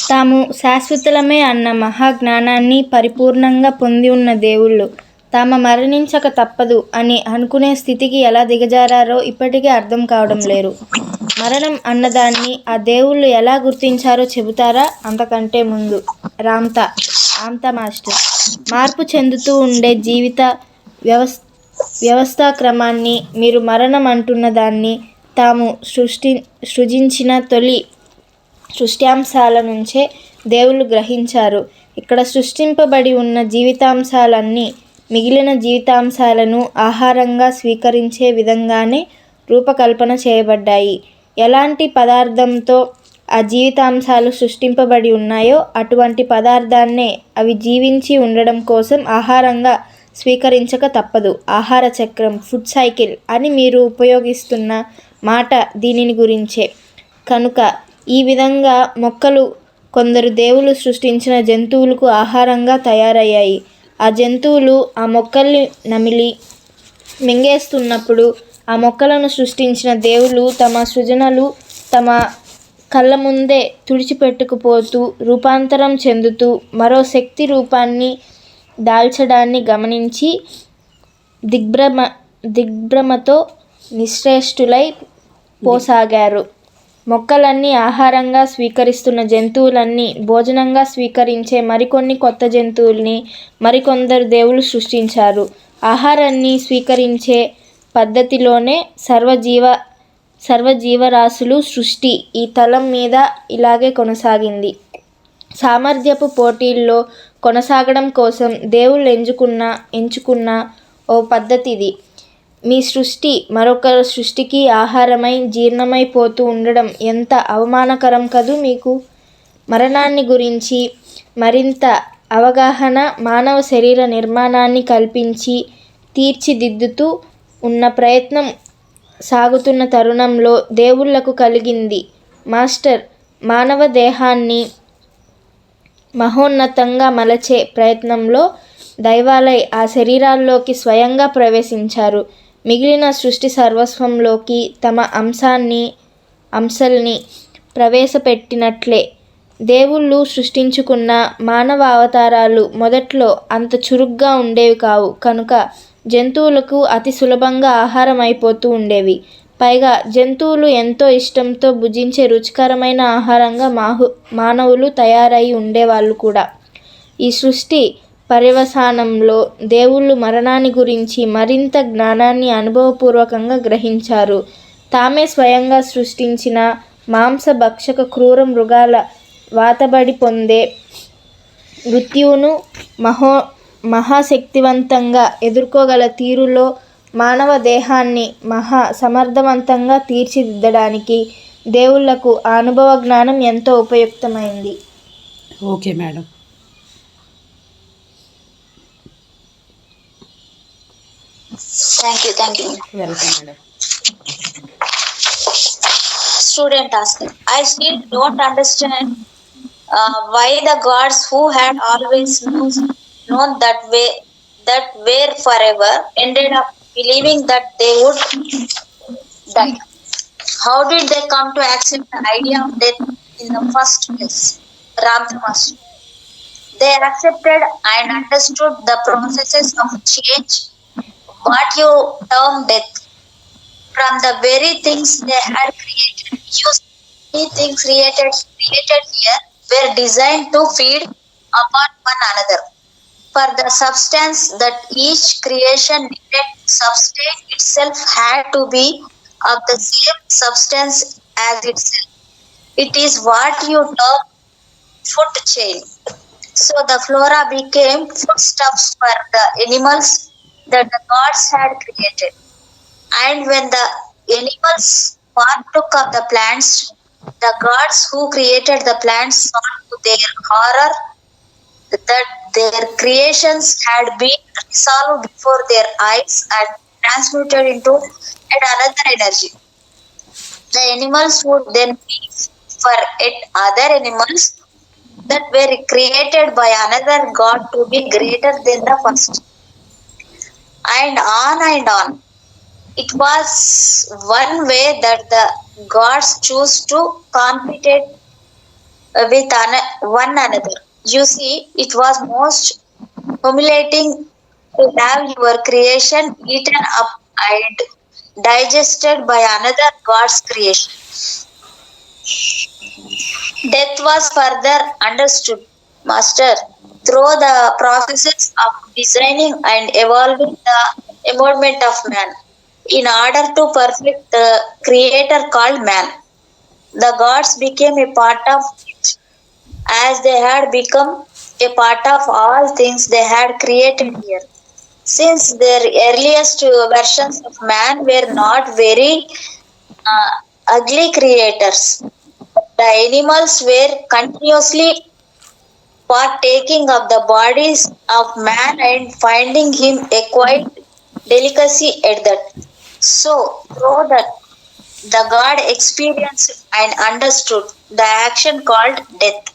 తాము శాశ్వతులమే అన్న మహాజ్ఞానాన్ని పరిపూర్ణంగా పొంది ఉన్న దేవుళ్ళు తాము మరణించక తప్పదు అని అనుకునే స్థితికి ఎలా దిగజారారో ఇప్పటికీ అర్థం కావడం లేరు. మరణం అన్నదాన్ని ఆ దేవుళ్ళు ఎలా గుర్తించారో చెబుతారా? అంతకంటే ముందు ఆమ్తా మాస్టర్, మార్పు చెందుతూ ఉండే జీవిత వ్యవస్థా క్రమాన్ని మీరు మరణం అంటున్న దాన్ని తాము సృజించిన తొలి సృష్ట్యాంశాల నుంచే దేవుళ్ళు గ్రహించారు. ఇక్కడ సృష్టింపబడి ఉన్న జీవితాంశాలన్నీ మిగిలిన జీవితాంశాలను ఆహారంగా స్వీకరించే విధంగానే రూపకల్పన చేయబడ్డాయి. ఎలాంటి పదార్థంతో ఆ జీవితాంశాలు సృష్టింపబడి ఉన్నాయో అటువంటి పదార్థాన్నే అవి జీవించి ఉండడం కోసం ఆహారంగా స్వీకరించక తప్పదు. ఆహార చక్రం, ఫుడ్ సైకిల్ అని మీరు ఉపయోగిస్తున్న మాట దీనిని గురించే. కనుక ఈ విధంగా మొక్కలు కొందరు దేవులు సృష్టించిన జంతువులకు ఆహారంగా తయారయ్యాయి. ఆ జంతువులు ఆ మొక్కల్ని నమిలి మింగేస్తున్నప్పుడు ఆ మొక్కలను సృష్టించిన దేవులు తమ సృజనలు తమ కళ్ళ ముందే తుడిచిపెట్టుకుపోతూ రూపాంతరం చెందుతూ మరో శక్తి రూపాన్ని దాల్చడాన్ని గమనించి దిగ్భ్రమతో నిశ్చేష్టులై పోసాగారు. మొక్కలన్నీ ఆహారంగా స్వీకరిస్తున్న జంతువులన్నీ భోజనంగా స్వీకరించే మరికొన్ని కొత్త జంతువుల్ని మరికొందరు దేవుళ్ళు సృష్టించారు. ఆహారాన్ని స్వీకరించే పద్ధతిలోనే సర్వజీవరాశులు సృష్టి ఈ తలం మీద ఇలాగే కొనసాగింది. సామర్థ్యపు పోటీల్లో కొనసాగడం కోసం దేవుళ్ళు ఎంచుకున్న ఓ పద్ధతిది. మీ సృష్టి మరొకరి సృష్టికి ఆహారమై జీర్ణమైపోతూ ఉండడం ఎంత అవమానకరం కదూ మీకు. మరణాన్ని గురించి మరింత అవగాహన మానవ శరీర నిర్మాణాన్ని కల్పించి తీర్చిదిద్దుతూ ఉన్న ప్రయత్నం సాగుతున్న తరుణంలో దేవుళ్లకు కలిగింది. మాస్టర్, మానవ దేహాన్ని మహోన్నతంగా మలచే ప్రయత్నంలో దైవాలై ఆ శరీరాల్లోకి స్వయంగా ప్రవేశించారు. మిగిలిన సృష్టి సర్వస్వంలోకి తమ అంశల్ని ప్రవేశపెట్టినట్లే దేవుళ్ళు సృష్టించుకున్న మానవ అవతారాలు మొదట్లో అంత చురుగ్గా ఉండేవి కావు. కనుక జంతువులకు అతి సులభంగా ఆహారం అయిపోతూ ఉండేవి. పైగా జంతువులు ఎంతో ఇష్టంతో భుజించే రుచికరమైన ఆహారంగా మానవులు తయారై ఉండేవాళ్ళు కూడా. ఈ సృష్టి పర్యవసానంలో దేవుళ్ళు మరణాన్ని గురించి మరింత జ్ఞానాన్ని అనుభవపూర్వకంగా గ్రహించారు. తామే స్వయంగా సృష్టించిన మాంసభక్షక క్రూర మృగాల వాతబడి పొందే మృత్యువును మహాశక్తివంతంగా ఎదుర్కోగల తీరులో మానవ దేహాన్ని సమర్థవంతంగా తీర్చిదిద్దడానికి దేవుళ్లకు ఆ అనుభవ జ్ఞానం ఎంతో ఉపయుక్తమైంది. Okay madam. Thank you. Welcome madam. Student asking, I still don't understand why the gods who had always known that were forever ended up believing that they would die. How did they come to accept the idea of death in the first place? Ramtamaster. They accepted and understood the processes of change, what you term death, from the very things they had created. Many things created here were designed to feed upon one another. For the substance that each creation needed to sustain itself had to be of the same substance as itself. It is what you term food chain. So the flora became foodstuffs for the animals that the gods had created. And when the animals partook of the plants, the gods who created the plants saw to their horror that their creations had been resolved before their eyes and transmuted into yet another energy. The animals would then be for yet other animals that were created by another god to be greater than the first, and on and on. It was one way that the gods choose to compete with one another. You see, it was most humiliating to have your creation eaten up and digested by another god's creation. Death was further understood, Master, through the processes of designing and evolving the embodiment of man. In order to perfect the creator called man, the gods became a part of it, as they had become a part of all things they had created here. Since their earliest versions of man were not very uh, ugly creators, the animals were continuously partaking of the bodies of man and finding him a quite delicacy at that. So, through that, the god experienced and understood the action called death.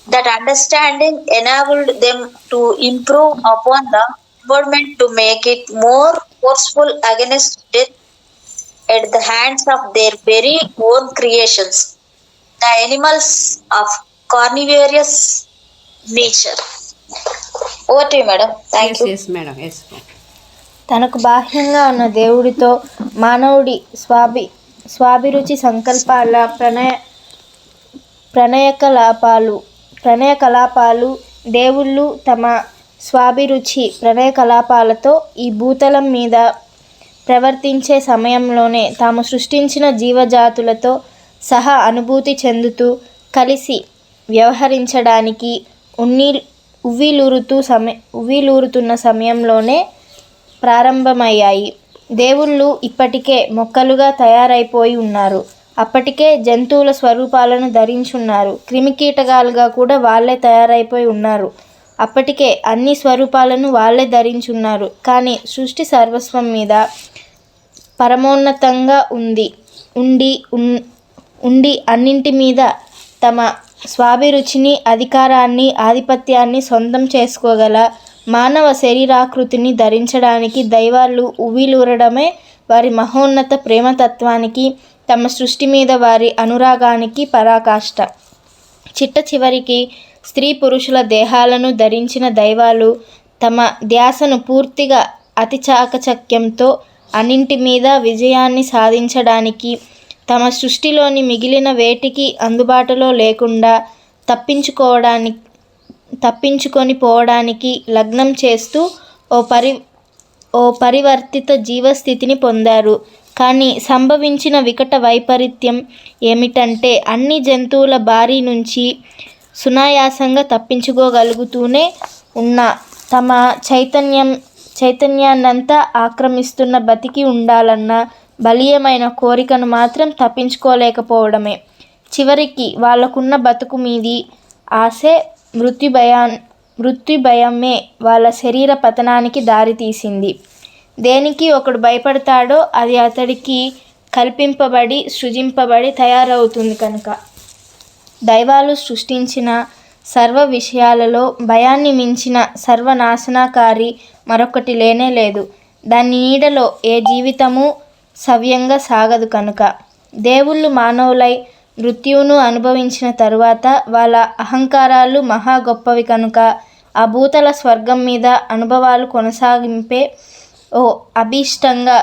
That understanding enabled them to improve upon the embodiment to make it more forceful against death at the hands of their very own creations, the animals of carnivorous nature. Over to you, madam. Thank yes you. Yes madam yes. తనకు బాహ్యంగా ఉన్న దేవుడితో మానవుడి స్వాభిరుచి సంకల్పాల ప్రణయకలాపాలు దేవుళ్ళు తమ స్వాభిరుచి ప్రణయకలాపాలతో ఈ భూతలం మీద ప్రవర్తించే సమయంలోనే తాము సృష్టించిన జీవజాతులతో సహా అనుభూతి చెందుతూ కలిసి వ్యవహరించడానికి ఉవ్విలూరుతున్న సమయంలోనే ప్రారంభమయ్యాయి. దేవుళ్ళు ఇప్పటికే మొక్కలుగా తయారైపోయి ఉన్నారు. అప్పటికే జంతువుల స్వరూపాలను ధరించున్నారు. క్రిమికీటకాలుగా కూడా వాళ్ళే తయారైపోయి ఉన్నారు. అప్పటికే అన్ని స్వరూపాలను వాళ్ళే ధరించున్నారు. కానీ సృష్టి సర్వస్వం మీద పరమోన్నతంగా ఉండి అన్నింటి మీద తమ స్వాభిరుచిని, అధికారాన్ని, ఆధిపత్యాన్ని సొంతం చేసుకోగల మానవ శరీరాకృతిని ధరించడానికి దైవాలు ఉవ్విలూరడమే వారి మహోన్నత ప్రేమతత్వానికి, తమ సృష్టి మీద వారి అనురాగానికి పరాకాష్ట. చిట్ట చివరికి స్త్రీ పురుషుల దేహాలను ధరించిన దైవాలు తమ ధ్యాసను పూర్తిగా అతి చాకచక్యంతో అన్నింటి మీద విజయాన్ని సాధించడానికి, తమ సృష్టిలోని మిగిలిన వేటికి అందుబాటులో లేకుండా తప్పించుకొని పోవడానికి లగ్నం చేస్తూ ఓ పరివర్తిత జీవస్థితిని పొందారు. కానీ సంభవించిన వికట వైపరీత్యం ఏమిటంటే అన్ని జంతువుల బారి నుంచి సునాయాసంగా తప్పించుకోగలుగుతూనే ఉన్న తమ చైతన్యాన్నంతా ఆక్రమిస్తున్న బతికి ఉండాలన్న బలీయమైన కోరికను మాత్రం తప్పించుకోలేకపోవడమే. చివరికి వాళ్ళకున్న బతుకు మీది ఆశే మృత్యుభయమే వాళ్ళ శరీర పతనానికి దారితీసింది. దేనికి ఒకడు భయపడతాడో అది అతడికి కల్పింపబడి సృజింపబడి తయారవుతుంది కనుక. దైవాలు సృష్టించిన సర్వ విషయాలలో భయాన్ని మించిన సర్వనాశనకారి మరొకటి లేనే లేదు. దాని నీడలో ఏ జీవితము సవ్యంగా సాగదు కనుక. దేవుళ్ళు మానవులై మృత్యువును అనుభవించిన తరువాత వాళ్ళ అహంకారాలు మహా గొప్పవి కనుక ఆ భూతల స్వర్గం మీద అనుభవాలు కొనసాగింపే ఓ అభీష్టంగా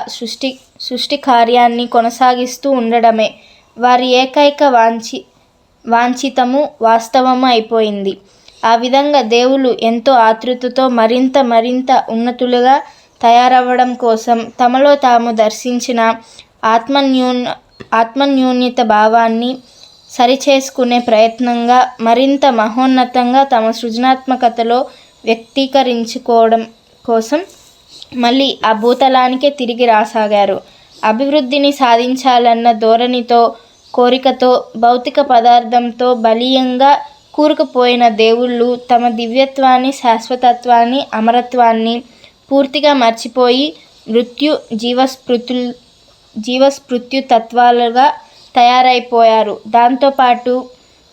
సృష్టి కార్యాన్ని కొనసాగిస్తూ ఉండడమే వారి ఏకైక వాంఛితము వాస్తవము అయిపోయింది. ఆ విధంగా దేవుళ్ళు ఎంతో ఆతృతతో మరింత ఉన్నతులుగా తయారవ్వడం కోసం తమలో తాము దర్శించిన ఆత్మన్యూన్యత భావాన్ని సరిచేసుకునే ప్రయత్నంగా మరింత మహోన్నతంగా తమ సృజనాత్మకతలో వ్యక్తీకరించుకోవడం కోసం మళ్ళీ ఆ భూతలానికే తిరిగి రాసాగారు. అభివృద్ధిని సాధించాలన్న ధోరణితో, కోరికతో, భౌతిక పదార్థంతో బలీయంగా కూరుకుపోయిన దేవుళ్ళు తమ దివ్యత్వాన్ని, శాశ్వతత్వాన్ని, అమరత్వాన్ని పూర్తిగా మర్చిపోయి జీవస్మృత్యు తత్వాలుగా తయారైపోయారు. దాంతోపాటు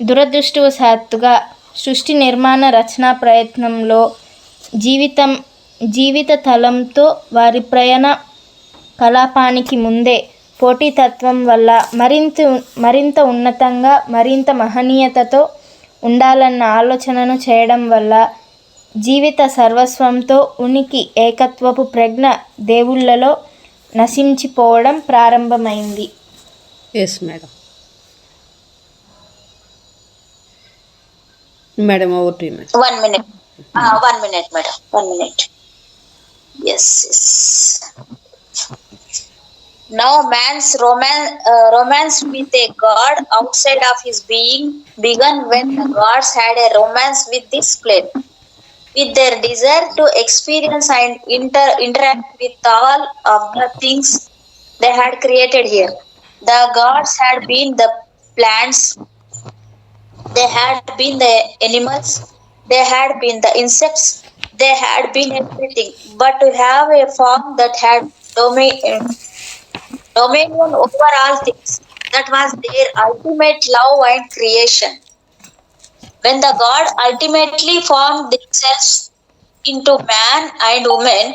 దురదృష్టవశాత్తుగా సృష్టి నిర్మాణ రచనా ప్రయత్నంలో జీవిత తలంతో వారి ప్రయాణ కలాపానికి ముందే పోటీతత్వం వల్ల మరింత ఉన్నతంగా, మరింత మహనీయతతో ఉండాలన్న ఆలోచనను చేయడం వల్ల జీవిత సర్వస్వంతో ఉనికి ఏకత్వపు ప్రజ్ఞ దేవుళ్ళలో నశించిపోవడం ప్రారంభమైంది. Yes madam. Madam over to you madam. 1 minute. 1 minute, madam. 1 minute. Yes. Now man's romance with a god outside of his being began when the gods had a romance with this plane, with their desire to experience and interact with all of the things they had created here. The gods had been the plants, they had been the animals, they had been the insects, they had been everything. But to have a form that had dominion over all things, that was their ultimate love and creation. When the God ultimately formed themselves into man and woman,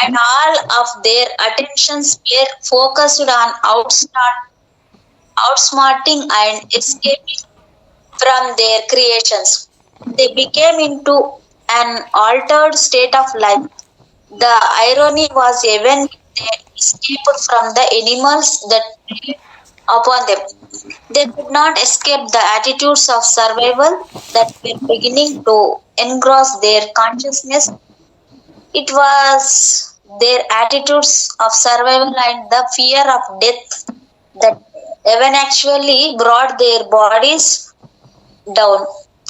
and all of their attentions were focused on outsmarting and escaping from their creations, they became into an altered state of life. The irony was, even if they escaped from the animals that preyed upon them, they could not escape the attitudes of survival that were beginning to engross their consciousness. It was their attitudes of survival and the fear of death that even actually brought their bodies down.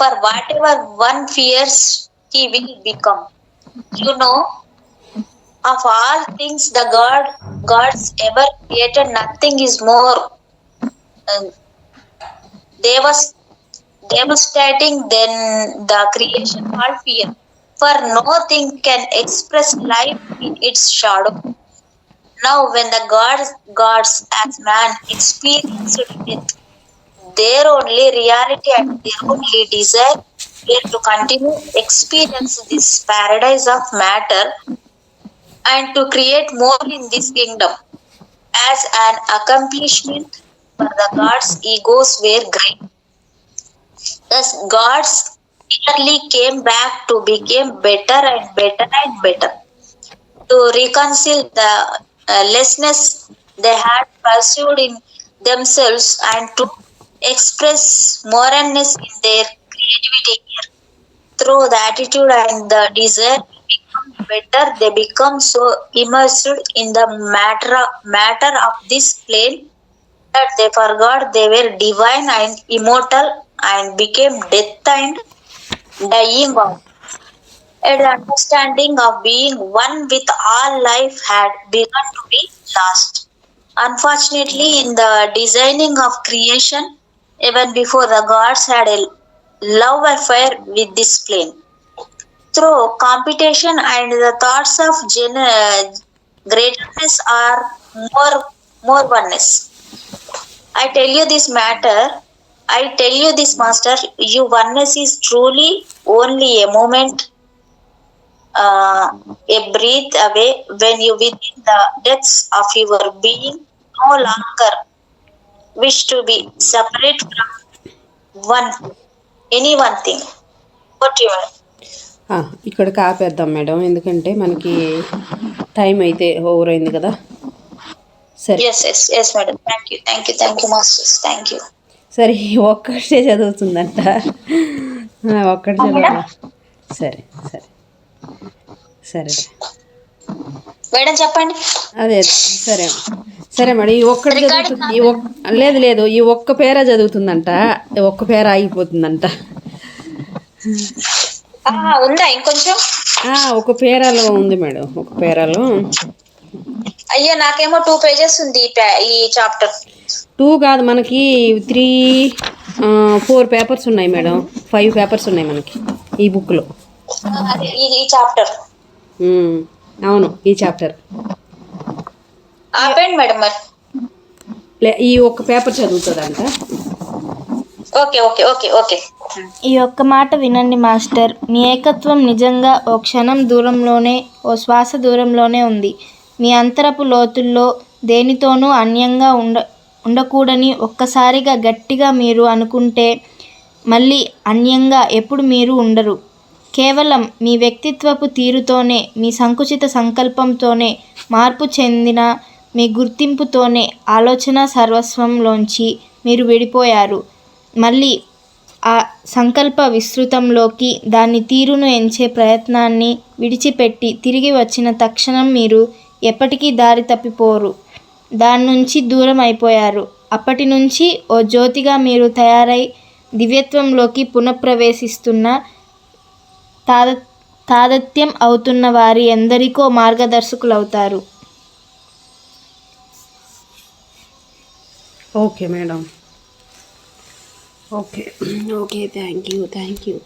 For whatever one fears, he will become. You know, of all things the gods ever created, nothing is more devastating than the creation called fear. For nothing can express life in its shadow. Now, when the gods as man experienced death, their only reality and their only desire were to continue experience this paradise of matter and to create more in this kingdom. As an accomplishment, for the gods' egos were great. Thus, gods clearly came back to become better and better and better, to reconcile the lessness they had pursued in themselves and to express moralness in their creativity here. Through the attitude and the desire to become better, they become so immersed in the matter of this plane that they forgot they were divine and immortal and became death and dying out. And the understanding of being one with all life had begun to be lost. Unfortunately, in the designing of creation, even before the gods had a love affair with this plane. Through competition and the thoughts of greatness are more oneness. I tell you this, master, your oneness is truly only a moment, a breath away, when you within the depths of your being no longer wish to be separate from any one thing. What you are? ఇక్కడికి ఆపేద్దాం madam, ఎందుకంటే మనకి time అయితే over అయింది కదా. సరే. Yes, madam. Thank you, masters. Thank you. సరే, ఒక్కటే చదువుతుందంట, ఒక్కటి చదవాలి. సరే సరే సరే మేడం చెప్పండి. అదే సరే సరే మేడం, ఈ ఒక్కటి చదువుతుంది. లేదు ఈ ఒక్క పేర చదువుతుందంట, ఒక్క పేర ఆగిపోతుందంట. ఉందా ఇంకొంచెం? ఒక పేరాలో ఉంది మేడం, ఒక పేరాలో. అయ్యో, నాకేమో 2 pages ఉంది ఈ చాప్టర్. 2 కాదు, మనకి 3 4 పేపర్స్ ఉన్నాయి మేడం, 5 పేపర్స్ ఉన్నాయి మనకి ఈ బుక్లో. ఈ చాప్టర్ అవును, ఈ చాప్టర్. ఆపండి మేడం మరి. ఈ ఒక్క పేపర్ చదువుతుందంట. Okay okay okay okay. ఈ ఒక్క మాట వినండి మాస్టర్. మీ ఏకత్వం నిజంగా ఓ క్షణం దూరంలోనే, ఓ శ్వాస దూరంలోనే ఉంది. మీ అంతరపు లోతుల్లో దేనితోనూ అన్యంగా ఉండకూడని ఒక్కసారిగా గట్టిగా మీరు అనుకుంటే మళ్ళీ అన్యంగా ఎప్పుడు మీరు ఉండరు. కేవలం మీ వ్యక్తిత్వపు తీరుతోనే, మీ సంకుచిత సంకల్పంతోనే, మార్పు చెందిన మీ గుర్తింపుతోనే ఆలోచన సర్వస్వంలోంచి మీరు విడిపోయారు. మళ్ళీ ఆ సంకల్ప విస్తృతంలోకి దాని తీరును ఎంచే ప్రయత్నాన్ని విడిచిపెట్టి తిరిగి వచ్చిన తక్షణం మీరు ఎప్పటికీ దారి తప్పిపోరు. దాని నుంచి దూరం అయిపోయారు. అప్పటి నుంచి ఓ జ్యోతిగా మీరు తయారై దివ్యత్వంలోకి పునఃప్రవేశిస్తున్న, తాదాత్మ్యం అవుతున్న వారి ఎందరికో మార్గదర్శకులవుతారు. Okay madam. Okay okay, thank you.